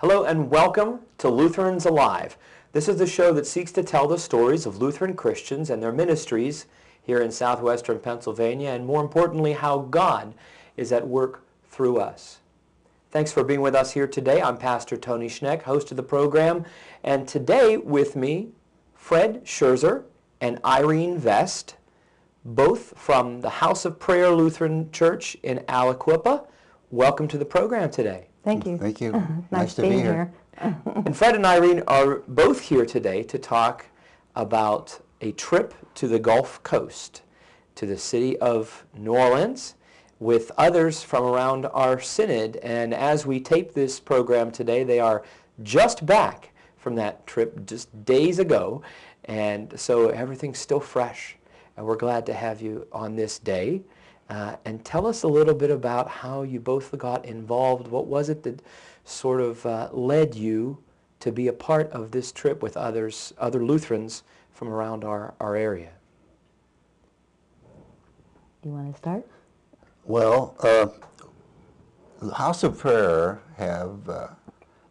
Hello and welcome to Lutherans Alive. This is the show that seeks to tell the stories of Lutheran Christians and their ministries here in Southwestern Pennsylvania, and more importantly, how God is at work through us. Thanks for being with us here today. I'm Pastor Tony Schneck, host of the program, and today with me, Fred Scherzer and Irene Vest, both from the House of Prayer Lutheran Church in Aliquippa. Welcome to the program today. Thank you. Thank you. Nice to be here. And Fred and Irene are both here today to talk about a trip to the Gulf Coast, to the city of New Orleans, with others from around our Synod. And as we tape this program today, they are just back from that trip just days ago. And so everything's still fresh. And we're glad to have you on this day. And tell us a little bit about how you both got involved. What was it that sort of led you to be a part of this trip with other Lutherans from around our area? You want to start? Well, the House of Prayer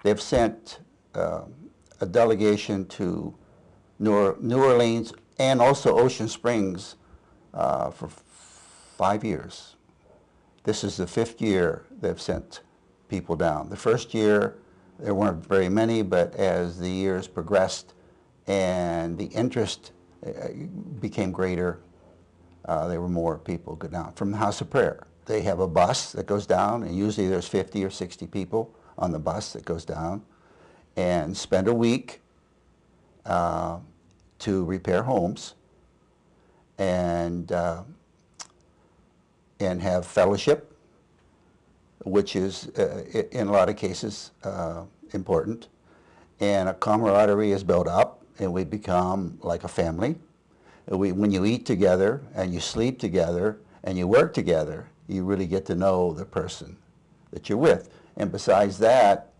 they've sent a delegation to New Orleans and also Ocean Springs for 5 years. This is the 5th year they've sent people down. The first year there weren't very many, but as the years progressed and the interest became greater, there were more people go down. From the House of Prayer, they have a bus that goes down, and usually there's 50 or 60 people on the bus that goes down, and spend a week to repair homes and have fellowship, which is in a lot of cases important, and a camaraderie is built up, and we become like a family. When you eat together and you sleep together and you work together, you really get to know the person that you're with. And besides that,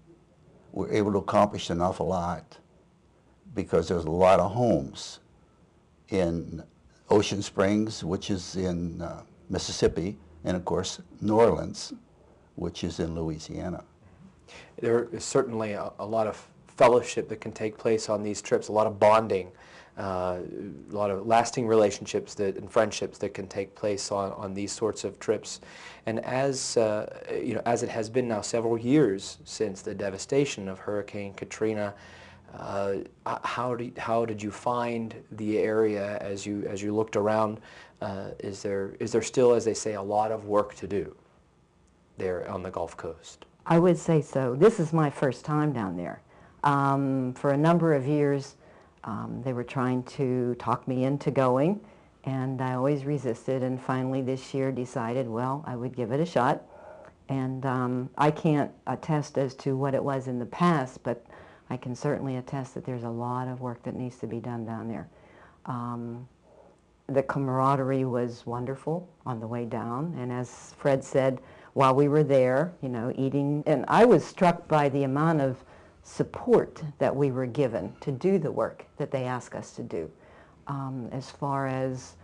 we're able to accomplish an awful lot because there's a lot of homes in Ocean Springs, which is in Mississippi, and of course New Orleans, which is in Louisiana. There is certainly a lot of fellowship that can take place on these trips, a lot of bonding, a lot of lasting relationships and friendships that can take place on these sorts of trips. And as as it has been now several years since the devastation of Hurricane Katrina, how did you find the area as you looked around? Is there still, as they say, a lot of work to do there on the Gulf Coast? I would say so. This is my first time down there. For a number of years, they were trying to talk me into going, and I always resisted, and finally this year decided, well, I would give it a shot. And I can't attest as to what it was in the past, but I can certainly attest that there's a lot of work that needs to be done down there. The camaraderie was wonderful on the way down, and as Fred said, while we were there, eating, and I was struck by the amount of support that we were given to do the work that they asked us to do, as far as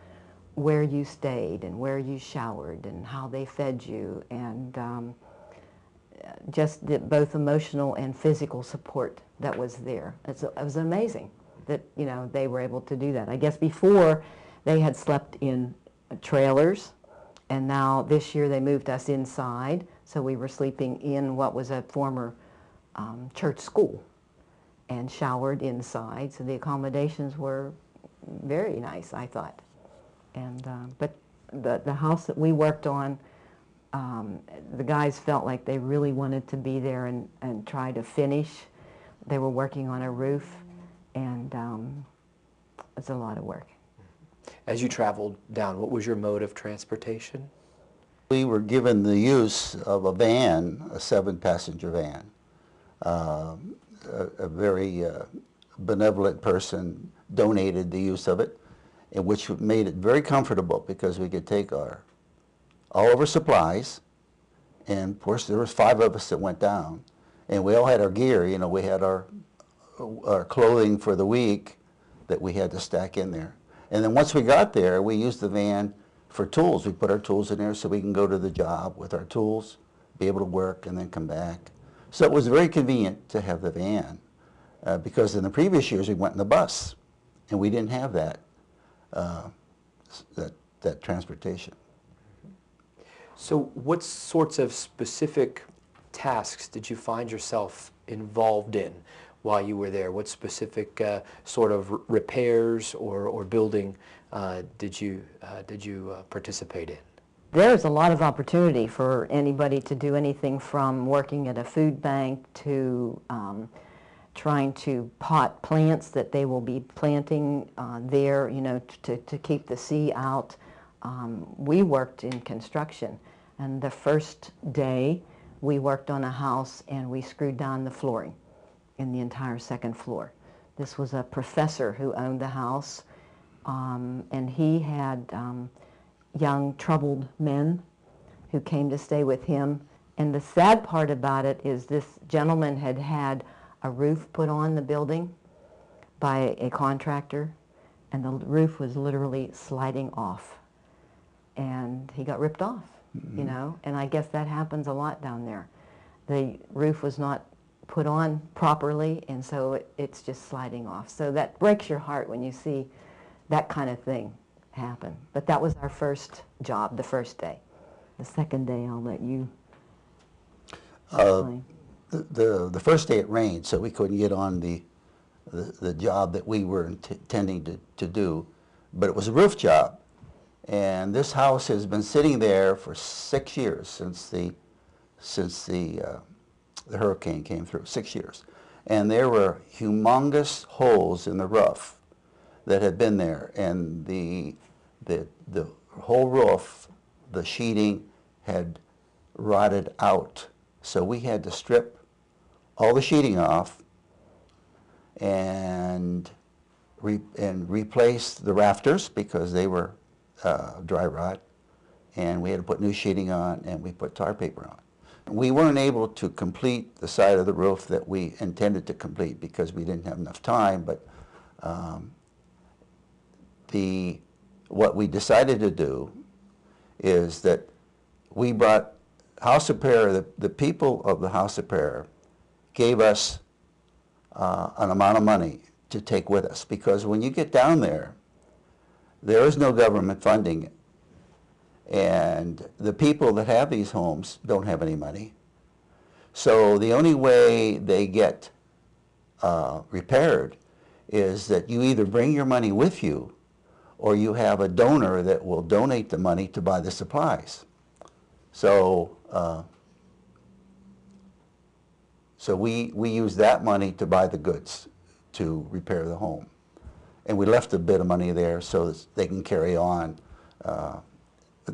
where you stayed and where you showered and how they fed you, and just both emotional and physical support that was there. It was amazing that they were able to do that. I guess before they had slept in trailers, and now this year they moved us inside, so we were sleeping in what was a former church school and showered inside. So the accommodations were very nice, I thought. And but the house that we worked on, the guys felt like they really wanted to be there and try to finish. They were working on a roof, and it's a lot of work. As you traveled down, what was your mode of transportation? We were given the use of a van, a 7-passenger van. A very benevolent person donated the use of it, and which made it very comfortable because we could take all of our supplies, and of course there was 5 of us that went down, and we all had our gear. We had our clothing for the week that we had to stack in there. And then once we got there, we used the van for tools. We put our tools in there so we can go to the job with our tools, be able to work, and then come back. So it was very convenient to have the van, because in the previous years we went in the bus, and we didn't have that, that transportation. So what sorts of specific tasks did you find yourself involved in while you were there? What specific sort of repairs or building did you participate in? There's a lot of opportunity for anybody to do anything from working at a food bank to trying to pot plants that they will be planting there, you know, to keep the sea out. We worked in construction, and the first day we worked on a house and we screwed down the flooring in the entire second floor. This was a professor who owned the house, and he had young troubled men who came to stay with him. And the sad part about it is this gentleman had had a roof put on the building by a contractor, and the roof was literally sliding off, and he got ripped off. You know, and I guess that happens a lot down there. The roof was not put on properly, and so it's just sliding off. So that breaks your heart when you see that kind of thing happen. But that was our first job, the first day. The second day, I'll let you explain. The first day it rained, so we couldn't get on the job that we were intending to do, but it was a roof job. And this house has been sitting there for 6 years since the hurricane came through, 6 years. And there were humongous holes in the roof that had been there, and the whole roof, the sheeting had rotted out. So we had to strip all the sheeting off and replace the rafters because they were dry rot, and we had to put new sheeting on, and we put tar paper on. We weren't able to complete the side of the roof that we intended to complete because we didn't have enough time, but what we decided to do is that we brought House of Prayer, the people of the House of Prayer gave us an amount of money to take with us, because when you get down there, there is no government funding it. And the people that have these homes don't have any money. So the only way they get repaired is that you either bring your money with you or you have a donor that will donate the money to buy the supplies. So we use that money to buy the goods to repair the home. And we left a bit of money there so that they can carry on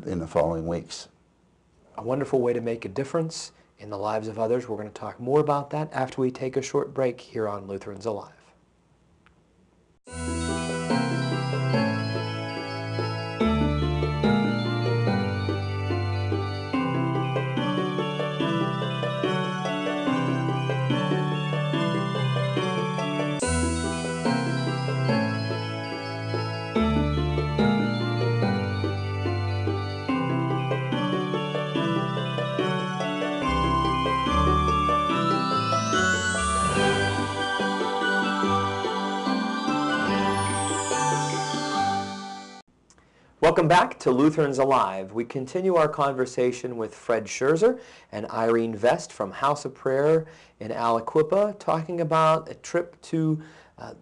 in the following weeks. A wonderful way to make a difference in the lives of others. We're going to talk more about that after we take a short break here on Lutherans Alive. Welcome back to Lutherans Alive. We continue our conversation with Fred Scherzer and Irene Vest from House of Prayer in Aliquippa, talking about a trip to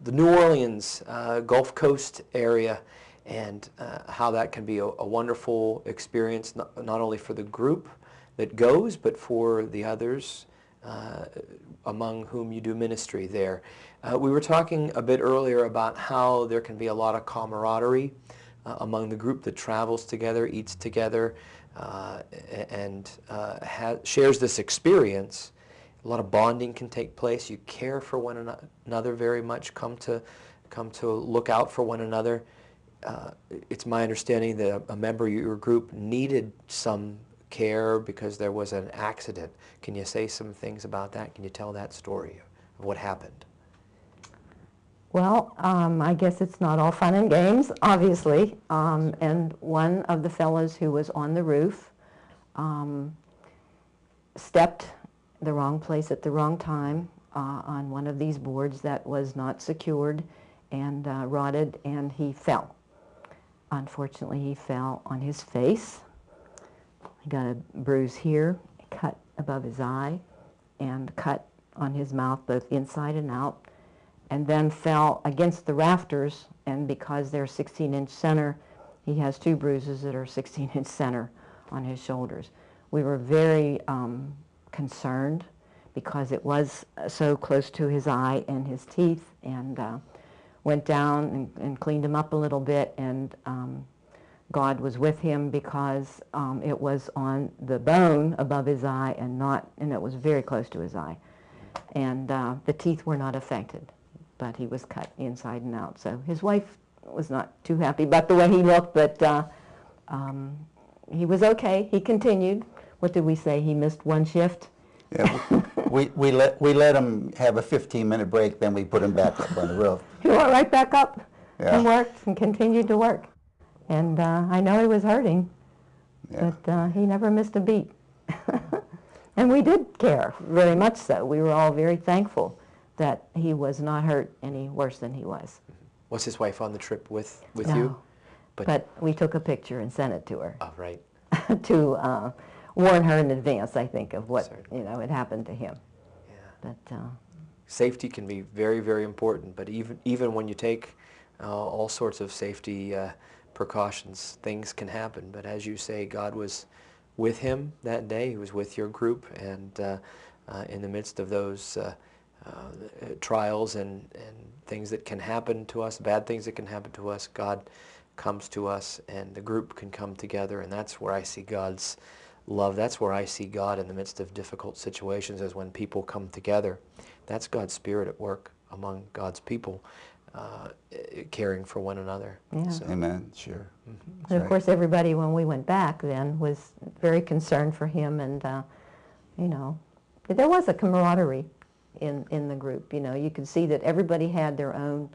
the New Orleans Gulf Coast area, and how that can be a wonderful experience, not only for the group that goes, but for the others among whom you do ministry there. We were talking a bit earlier about how there can be a lot of camaraderie among the group that travels together, eats together, and shares this experience. A lot of bonding can take place. You care for one another very much, come to look out for one another. It's my understanding that a member of your group needed some care because there was an accident. Can you say some things about that? Can you tell that story of what happened? Well, I guess it's not all fun and games, obviously. And one of the fellows who was on the roof stepped the wrong place at the wrong time on one of these boards that was not secured and rotted, and he fell. Unfortunately, he fell on his face. He got a bruise here, a cut above his eye, and a cut on his mouth, both inside and out, and then fell against the rafters, and because they're 16-inch center, he has 2 bruises that are 16-inch center on his shoulders. We were very concerned because it was so close to his eye and his teeth, and went down and cleaned him up a little bit, and God was with him because it was on the bone above his eye and it was very close to his eye. And the teeth were not affected, but he was cut inside and out. So his wife was not too happy about the way he looked, but he was okay. He continued. What did we say? He missed 1 shift? Yeah, we let him have a 15-minute break, then we put him back up on the roof. He went right back up Yeah. and worked and continued to work. And I know he was hurting, Yeah. but he never missed a beat. And we did care, very much so. We were all very thankful that he was not hurt any worse than he was. Was his wife on the trip with No, you? But we took a picture and sent it to her Oh, right. to warn her in advance, I think, of what Certainly. had happened to him. Yeah. But Safety can be very, very important, but even when you take all sorts of safety precautions, things can happen. But as you say, God was with him that day. He was with your group, and in the midst of those trials and things that can happen to us, bad things that can happen to us, God comes to us, and the group can come together, and that's where I see God's love. That's where I see God in the midst of difficult situations, is when people come together. That's God's Spirit at work among God's people, caring for one another. Yeah. So, Amen, sure. And of course, everybody, when we went back then, was very concerned for him, and there was a camaraderie in the group. You could see that everybody had their own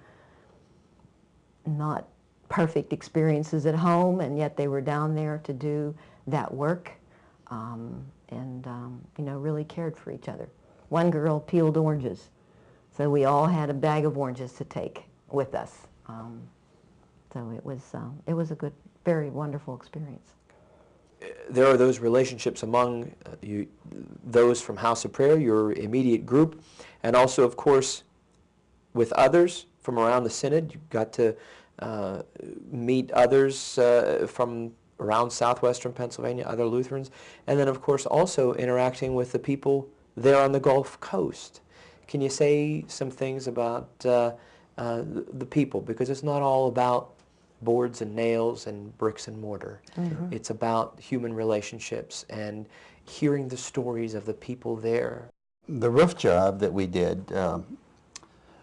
not perfect experiences at home, and yet they were down there to do that work, and really cared for each other. One girl peeled oranges, so we all had a bag of oranges to take with us. So it was a good, very wonderful experience. there are those relationships among those from House of Prayer, your immediate group, and also, of course, with others from around the Synod. You got to meet others from around Southwestern Pennsylvania, other Lutherans, and then, of course, also interacting with the people there on the Gulf Coast. Can you say some things about the people? Because it's not all about boards and nails and bricks and mortar. Mm-hmm. It's about human relationships and hearing the stories of the people there. The roof job that we did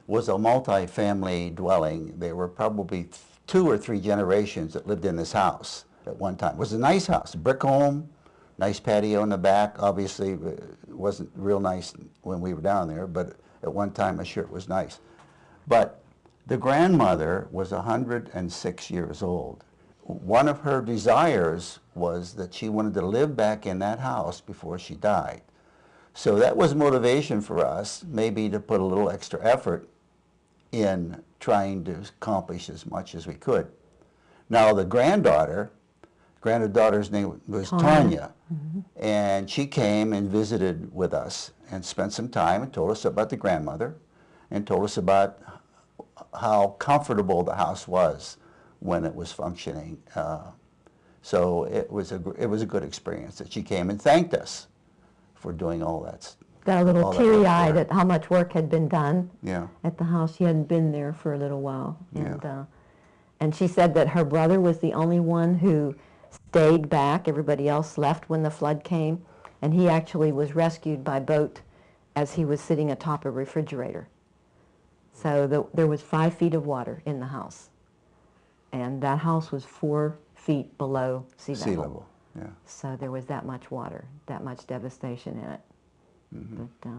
was a multi-family dwelling. There were probably 2 or 3 generations that lived in this house at one time. It was a nice house, a brick home, nice patio in the back. Obviously, it wasn't real nice when we were down there, but at one time, I'm sure it was nice. But the grandmother was 106 years old. One of her desires was that she wanted to live back in that house before she died. So that was motivation for us, maybe to put a little extra effort in trying to accomplish as much as we could. Now the granddaughter's name was Tanya, mm-hmm. and she came and visited with us and spent some time and told us about the grandmother and told us about how comfortable the house was when it was functioning. So it was a good experience that she came and thanked us for doing all that. Got a little teary-eyed at how much work had been done at the house. She hadn't been there for a little while. And she said that her brother was the only one who stayed back. Everybody else left when the flood came. And he actually was rescued by boat as he was sitting atop a refrigerator. So there was 5 feet of water in the house. And that house was 4 feet below sea level. Sea level, yeah. So there was that much water, that much devastation in it. Mm-hmm. But,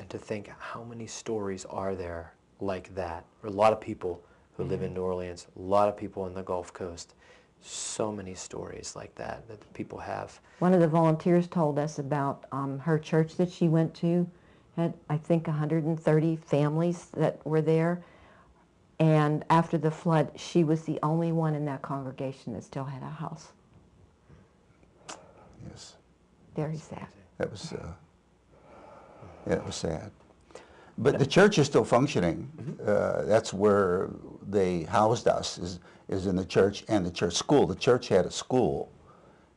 and to think how many stories are there like that. There are a lot of people who live in New Orleans, a lot of people on the Gulf Coast So many stories like that that people have. One of the volunteers told us about her church that she went to had, I think, 130 families that were there. And after the flood, she was the only one in that congregation that still had a house. Yes. Very sad. That was, yeah, it was sad. But the church is still functioning. That's where they housed us, is in the church and the church school. The church had a school,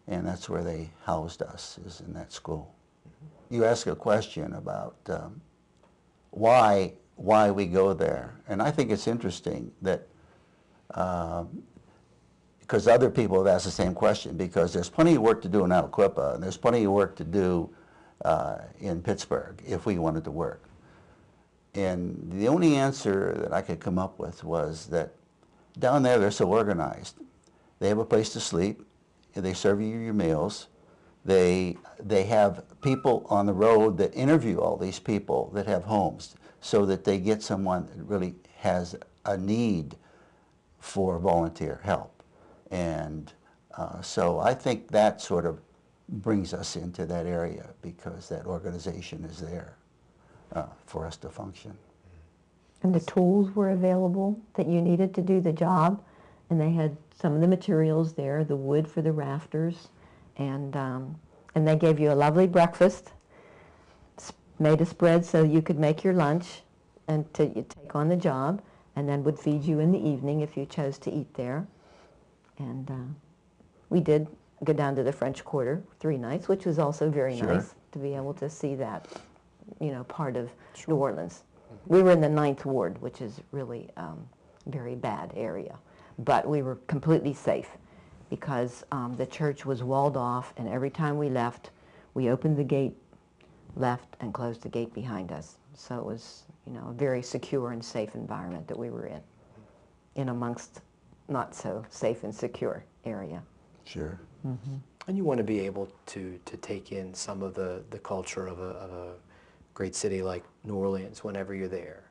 and that's where they housed us, is in that school. You ask a question about why we go there, and I think it's interesting that because other people have asked the same question, because there's plenty of work to do in Aliquippa, and there's plenty of work to do in Pittsburgh if we wanted to work. And the only answer that I could come up with was that down there they're so organized. They have a place to sleep, they serve you your meals, they have people on the road that interview all these people that have homes so that they get someone that really has a need for volunteer help. And so I think that sort of brings us into that area, because that organization is there for us to function. And the tools were available that you needed to do the job, and they had some of the materials there, the wood for the rafters, and they gave you a lovely breakfast, made a spread so you could make your lunch and you take on the job, and then would feed you in the evening if you chose to eat there. And we did go down to the French Quarter 3 nights, which was also very Sure. nice to be able to see that, you know, part of New Orleans. We were in the 9th Ward, which is really a very bad area, but we were completely safe because the church was walled off, and every time we left, we opened the gate, left, and closed the gate behind us. So it was, you know, a very secure and safe environment that we were in amongst not so safe and secure area. Sure. Mm-hmm. And you want to be able to take in some of the culture of a great city like New Orleans whenever you're there,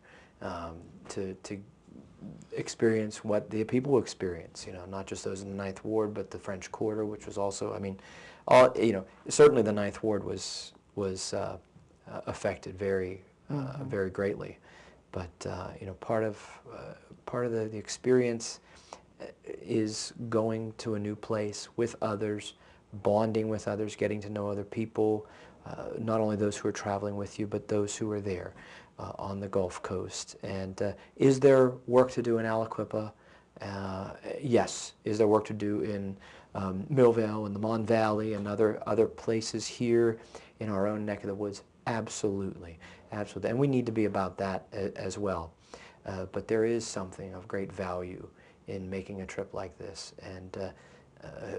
to experience what the people experience, you know, not just those in the 9th Ward, but the French Quarter, which was also, I mean, you know, certainly the 9th Ward was affected very, very greatly. But, you know, part of the experience is going to a new place with others, bonding with others, getting to know other people, not only those who are traveling with you, but those who are there on the Gulf Coast. And is there work to do in Aliquippa? Yes. Is there work to do in Millvale and the Mon Valley and other places here in our own neck of the woods? Absolutely. Absolutely. And we need to be about that as well. But there is something of great value in making a trip like this and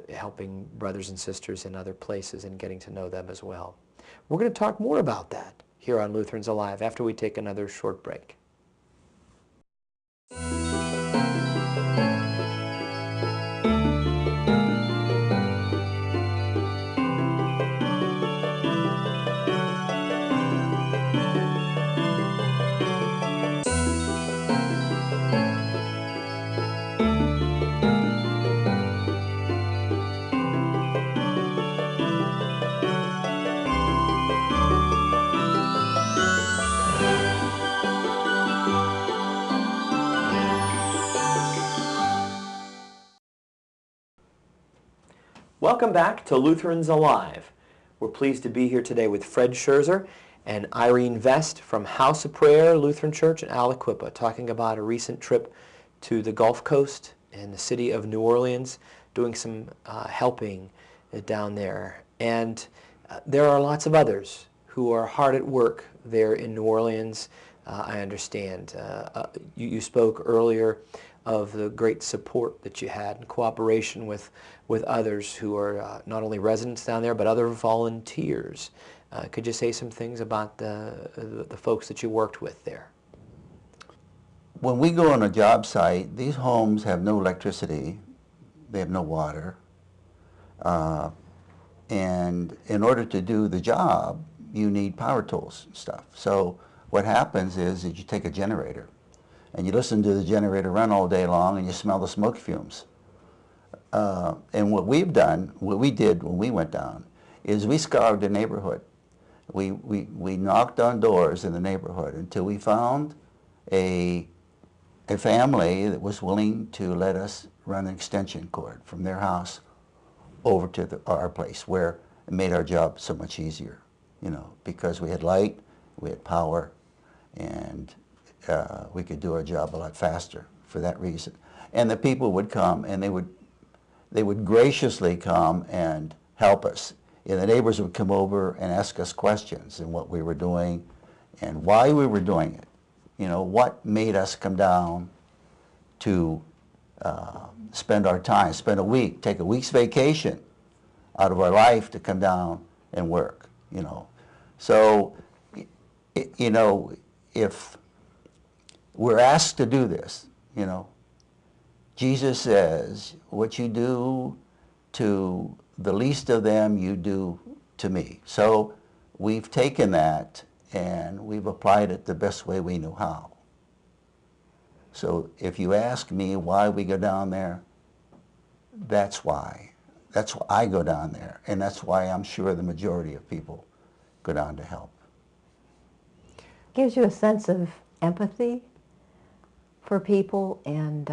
helping brothers and sisters in other places and getting to know them as well. We're going to talk more about that here on Lutherans Alive after we take another short break. Welcome back to Lutherans Alive. We're pleased to be here today with Fred Scherzer and Irene Vest from House of Prayer Lutheran Church in Aliquippa, talking about a recent trip to the Gulf Coast and the city of New Orleans, doing some helping down there. And there are lots of others who are hard at work there in New Orleans, I understand. You spoke earlier of the great support that you had and cooperation with others who are not only residents down there, but other volunteers. Could you say some things about the folks that you worked with there? When we go on a job site, these homes have no electricity, they have no water, and in order to do the job, you need power tools and stuff. So what happens is that you take a generator, and you listen to the generator run all day long, and you smell the smoke fumes. And what we've done, what we did when we went down, is we scoured the neighborhood. We knocked on doors in the neighborhood until we found a family that was willing to let us run an extension cord from their house over to our place, where it made our job so much easier, you know, because we had light, we had power, and we could do our job a lot faster for that reason. And the people would come, and they would graciously come and help us. And the neighbors would come over and ask us questions and what we were doing and why we were doing it. You know, what made us come down to spend our time, spend a week, take a week's vacation out of our life to come down and work, you know. So, you know, if we're asked to do this, you know, Jesus says, what you do to the least of them, you do to me. So we've taken that and we've applied it the best way we knew how. So if you ask me why we go down there, that's why. That's why I go down there, and that's why I'm sure the majority of people go down to help. Gives you a sense of empathy for people, and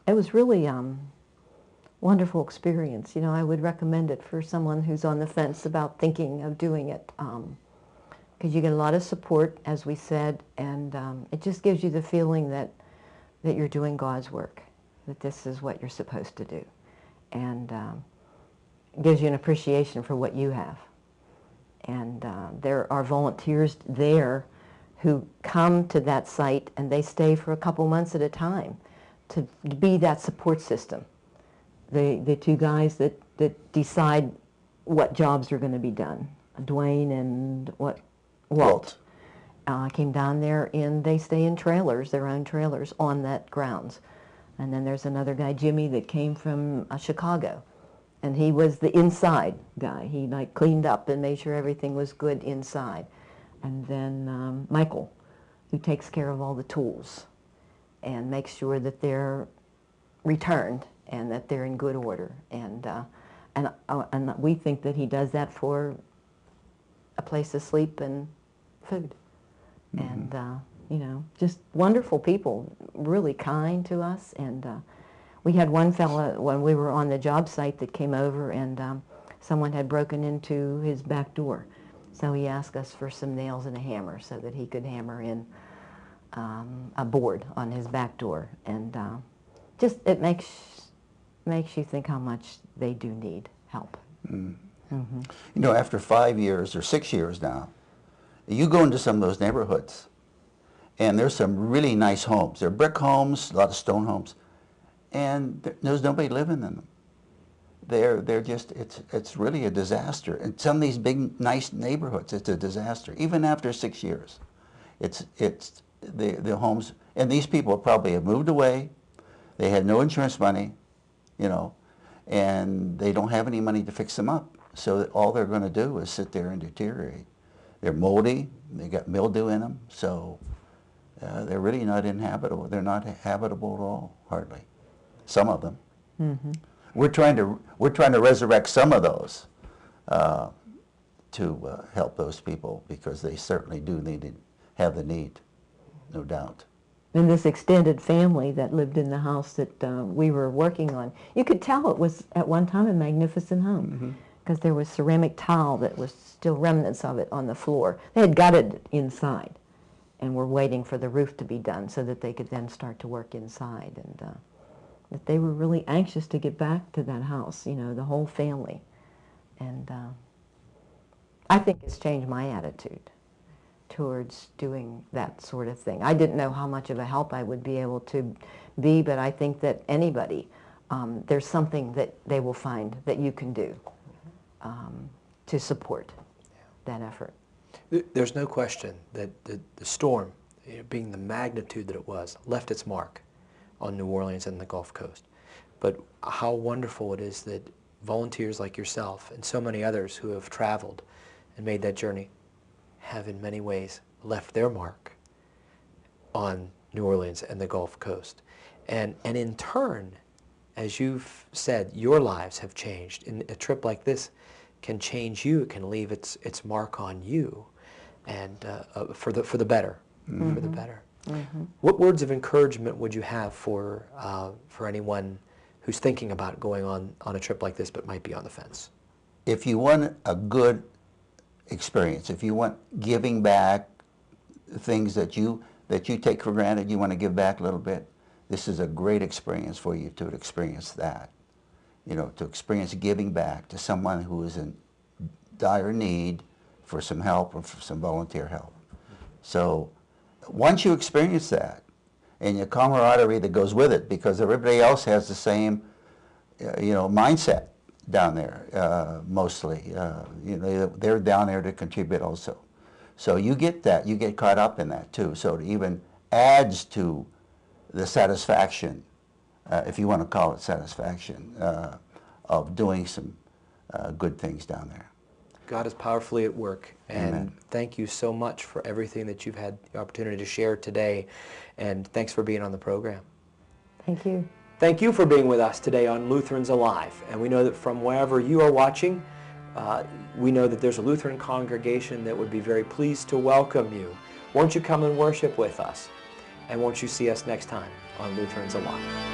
it was really wonderful experience. You know, I would recommend it for someone who's on the fence about thinking of doing it, because you get a lot of support, as we said, and it just gives you the feeling that you're doing God's work, that this is what you're supposed to do, and it gives you an appreciation for what you have. And there are volunteers there who come to that site, and they stay for a couple months at a time to be that support system. The two guys that decide what jobs are going to be done, Dwayne and Walt. Came down there, and they stay in trailers, their own trailers, on that grounds. And then there's another guy, Jimmy, that came from Chicago, and he was the inside guy. He like cleaned up and made sure everything was good inside. And then Michael, who takes care of all the tools and makes sure that they're returned and that they're in good order. And we think that he does that for a place to sleep and food. Mm-hmm. And you know, just wonderful people, really kind to us. And we had one fella when we were on the job site that came over, and someone had broken into his back door. So he asked us for some nails and a hammer so that he could hammer in a board on his back door. And just it makes you think how much they do need help. Mm. Mm-hmm. You know, after 5 years or 6 years now, you go into some of those neighborhoods, and there's some really nice homes. They're brick homes, a lot of stone homes, and there's nobody living in them. They're just, it's really a disaster. And some of these big, nice neighborhoods, it's a disaster. Even after 6 years, it's the homes, and these people probably have moved away. They had no insurance money, you know, and they don't have any money to fix them up. So all they're going to do is sit there and deteriorate. They're moldy. They got mildew in them. So they're really not inhabitable. They're not habitable at all, hardly. Some of them. Mm-hmm. We're trying to resurrect some of those to help those people, because they certainly do have the need, no doubt. And this extended family that lived in the house that we were working on, you could tell it was at one time a magnificent home, because there was ceramic tile that was still remnants of it on the floor. They had gutted it inside and were waiting for the roof to be done so that they could then start to work inside. And that they were really anxious to get back to that house, you know, the whole family. And I think it's changed my attitude towards doing that sort of thing. I didn't know how much of a help I would be able to be, but I think that anybody, there's something that they will find that you can do to support that effort. There's no question that the storm, you know, being the magnitude that it was, left its mark on New Orleans and the Gulf Coast. But how wonderful it is that volunteers like yourself and so many others who have traveled and made that journey have in many ways left their mark on New Orleans and the Gulf Coast. And in turn, as you've said, your lives have changed. And a trip like this can change you. It can leave its mark on you, and for the better, for the better. What words of encouragement would you have for anyone who's thinking about going on a trip like this but might be on the fence? If you want a good experience, if you want giving back things that you take for granted, you want to give back a little bit, this is a great experience for you to experience that. You know, to experience giving back to someone who is in dire need for some help or for some volunteer help. So once you experience that, and your camaraderie that goes with it, because everybody else has the same, mindset down there, mostly. They're down there to contribute also. So you get that, you get caught up in that too. So it even adds to the satisfaction, if you want to call it satisfaction, of doing some good things down there. God is powerfully at work, and Amen. Thank you so much for everything that you've had the opportunity to share today, and thanks for being on the program. Thank you. Thank you for being with us today on Lutherans Alive, and we know that from wherever you are watching, we know that there's a Lutheran congregation that would be very pleased to welcome you. Won't you come and worship with us, and won't you see us next time on Lutherans Alive?